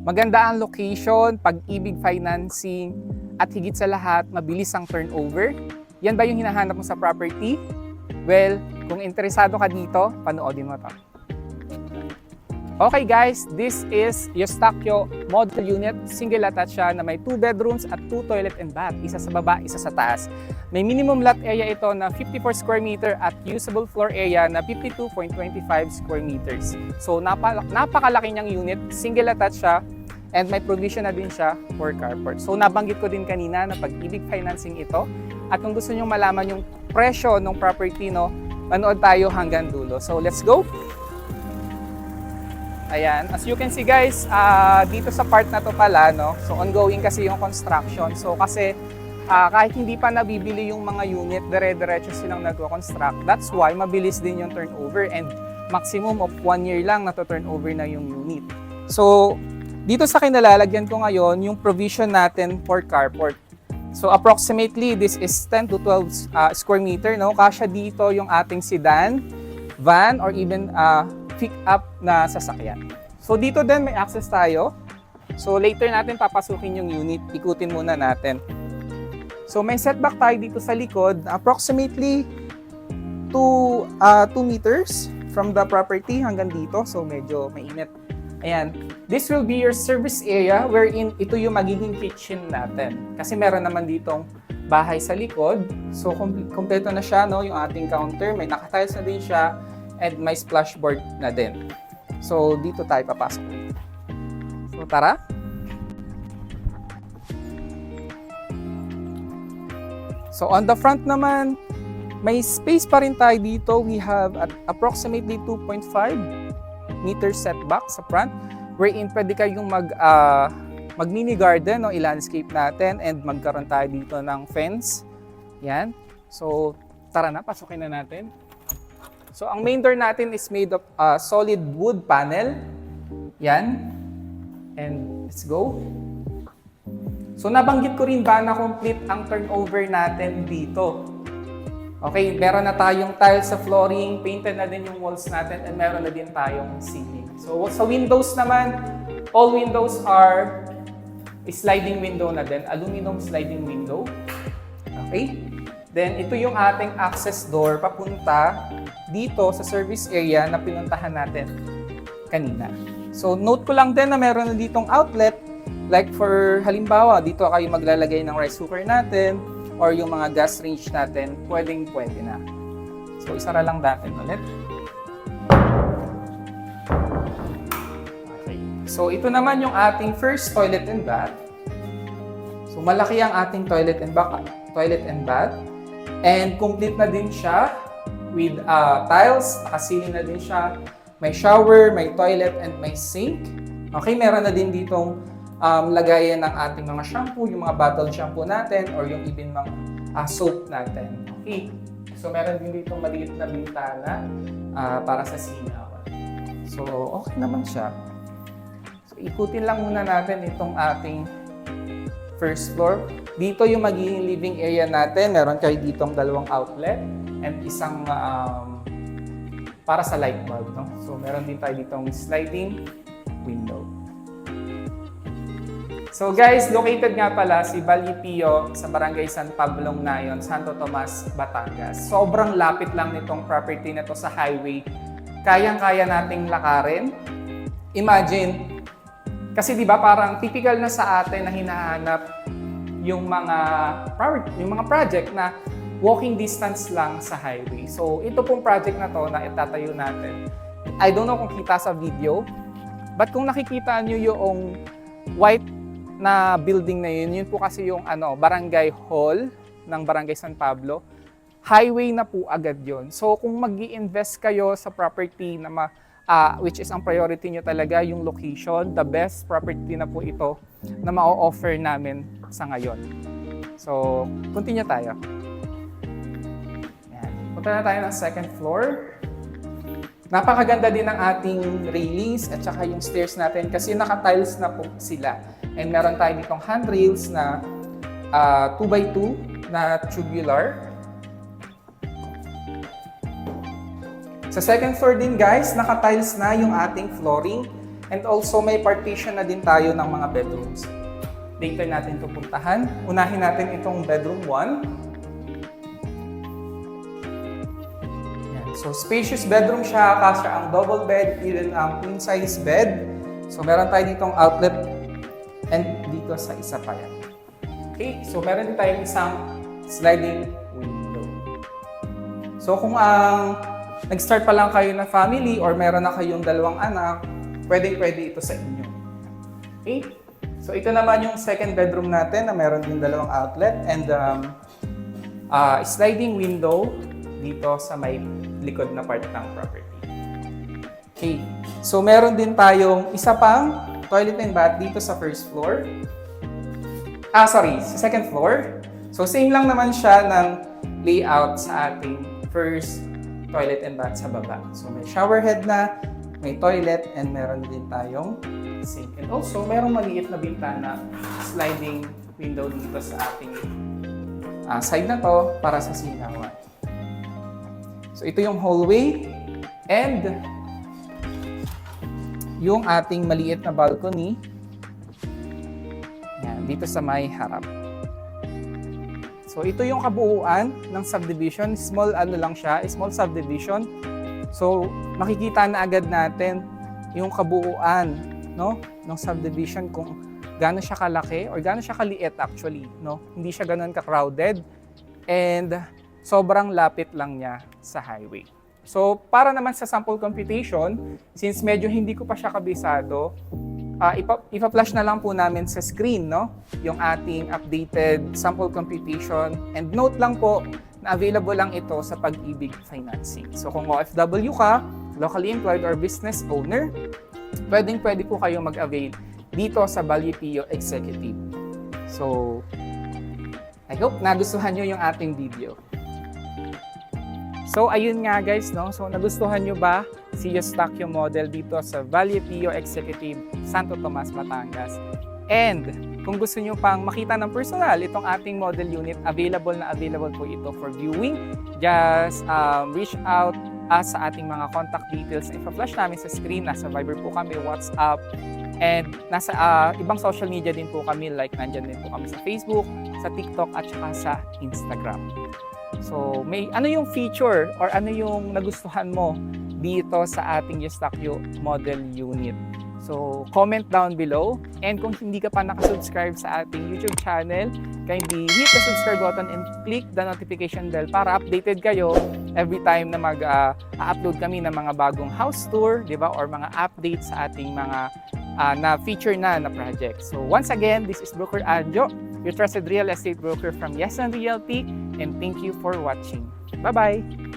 Maganda ang location, pag-ibig financing, at higit sa lahat, mabilis ang turnover. Yan ba yung hinahanap mo sa property? Well, kung interesado ka dito, panoodin mo to. Okay guys, this is Eustachio Model Unit. Single attached siya na may 2 bedrooms at 2 toilet and bath. Isa sa baba, isa sa taas. May minimum lot area ito na 54 square meter at usable floor area na 52.25 square meters. So napakalaki niyang unit, single attached siya, and may provision na din siya for carport. So nabanggit ko din kanina na pag-ibig financing ito. At kung gusto niyo malaman yung presyo ng property, no, manood tayo hanggang dulo. So let's go! Ayan, as you can see guys, dito sa part na to pala, no, so ongoing kasi yung construction. So kasi kahit hindi pa nabibili yung mga unit, dire-diretso silang nagko-construct. That's why mabilis din yung turnover and maximum of 1 year lang na to turnover na yung unit. So dito sa kinalalagyan ko ngayon, yung provision natin for carport. So approximately this is 10 to 12 square meter, no? Kasya dito yung ating sedan, van, or even pick-up na sasakyan. So dito din may access tayo. So later natin papasukin yung unit, ikutin muna natin. So may setback tayo dito sa likod, approximately 2 meters from the property hanggang dito. So medyo mainit. Ayan. This will be your service area wherein ito yung magiging kitchen natin. Kasi meron naman ditong bahay sa likod. So kompleto na siya, no, yung ating counter. May nakatiles na din siya. And may splashboard na din. So, dito tayo papasok. So, tara. So, on the front naman, may space pa rin tayo dito. We have at approximately 2.5 meter setback sa front, wherein pwede kayong mag-mini garden, no, i-landscape natin, and magkaroon tayo dito ng fence. Yan. So, tara na, pasukin na natin. So, ang main door natin is made of solid wood panel. Yan. And let's go. So, nabanggit ko rin ba na complete ang turnover natin dito? Okay, meron na tayong tiles sa flooring, painted na din yung walls natin, and meron na din tayong ceiling. So, sa windows naman, all windows are sliding window na din, aluminum sliding window. Okay? Then, ito yung ating access door papunta dito sa service area na pinuntahan natin kanina. So, note ko lang din na meron na ditong outlet. Like for halimbawa, dito kayo maglalagay ng rice cooker natin or yung mga gas range natin, pwede na. So, isara lang natin ulit. Okay. So, ito naman yung ating first toilet and bath. So, malaki ang ating toilet and bath. And complete na din siya with tiles, nakasilin na din siya. May shower, may toilet, and may sink. Okay, meron na din ditong lagayan ng ating mga shampoo, yung mga bottled shampoo natin, or yung even mga soap natin. Okay, so meron din ditong maliit na bintana para sa singawan. So, okay naman siya. So, ikutin lang muna natin itong ating first floor. Dito yung magiging living area natin. Meron kayo ditong 2 outlet and isang para sa light bulb, no? So, meron din tayo ditong sliding window. So guys, located nga pala si Valle Pio sa Barangay San Pablong Nayon, Santo Tomas, Batangas. Sobrang lapit lang nitong property na to sa highway. Kayang-kaya nating lakarin. Imagine, kasi di ba parang typical na sa atin na hinahanap yung mga project na walking distance lang sa highway. So ito pong project na to na itatayo natin. I don't know kung kita sa video, but kung nakikita nyo yung white na building na yun po kasi yung barangay hall ng Barangay San Pablo. Highway na po agad yun. So kung mag-i-invest kayo sa property na which is ang priority nyo talaga, yung location, the best property na po ito na ma-offer namin sa ngayon. So, continue tayo. Yan. Punta na tayo ng second floor. Napakaganda din ng ating railings at saka yung stairs natin kasi naka-tiles na po sila. And meron tayo ditong handrails na 2x2 na tubular. Sa second floor din guys, naka-tiles na yung ating flooring And also may partition na din tayo ng mga bedrooms. Later natin ito puntahan. Unahin natin itong bedroom 1. Yan. So spacious bedroom siya, kasya ang double bed, even ang queen size bed. So meron tayo ditong outlet and dito sa isa pa yan. Okay, so meron din tayong isang sliding window. So kung nag-start pa lang kayo na family or meron na kayong dalawang anak, pwede ito sa inyo. Okay? So ito naman yung second bedroom natin na meron din dalawang outlet and sliding window dito sa may likod na part ng property. Okay. So meron din tayong isa pang toilet and bath dito sa first floor. Sa second floor. So same lang naman siya ng layout sa ating first toilet and bath sa baba. So may shower head na, may toilet, and meron din tayong sink. And also, merong maliit na bintana, sliding window dito sa ating side na to para sa singawan. So ito yung hallway and yung ating maliit na balcony. Yan, dito sa may harap. So ito yung kabuuan ng subdivision. Small subdivision. So makikita na agad natin yung kabuuan, no, ng subdivision kung gaano siya kalaki or gaano siya kaliit actually, no. Hindi siya ganoon ka-crowded and sobrang lapit lang niya sa highway. So para naman sa sample computation, since medyo hindi ko pa siya kabisado, ipa-flash na lang po namin sa screen, no, yung ating updated sample computation. And note lang po na available lang ito sa Pag-ibig Financing. So kung OFW ka, locally employed or business owner, pwede po kayo mag-avail dito sa Value PO Executive. So I hope nagustuhan nyo yung ating video. So ayun nga guys, no? So nagustuhan nyo ba si Eustachio model dito sa Value PO Executive Santo Tomas, Batangas? And kung gusto nyo pang makita ng personal itong ating model unit, available po ito for viewing. Just reach out sa ating mga contact details na ipa-flash namin sa screen. Nasa Viber po kami, WhatsApp, and nasa ibang social media din po kami, like nandyan din po kami sa Facebook, sa TikTok, at saka sa Instagram. So, ano yung feature or ano yung nagustuhan mo dito sa ating Eustachio model unit? So, comment down below. And kung hindi ka pa nakasubscribe sa ating YouTube channel, kindly hit the subscribe button and click the notification bell para updated kayo every time na mag-upload kami ng mga bagong house tour, di ba? Or mga updates sa ating mga na-feature na project. So, once again, this is Broker Anjo, your trusted real estate broker from Yes and Realty, and thank you for watching. Bye-bye!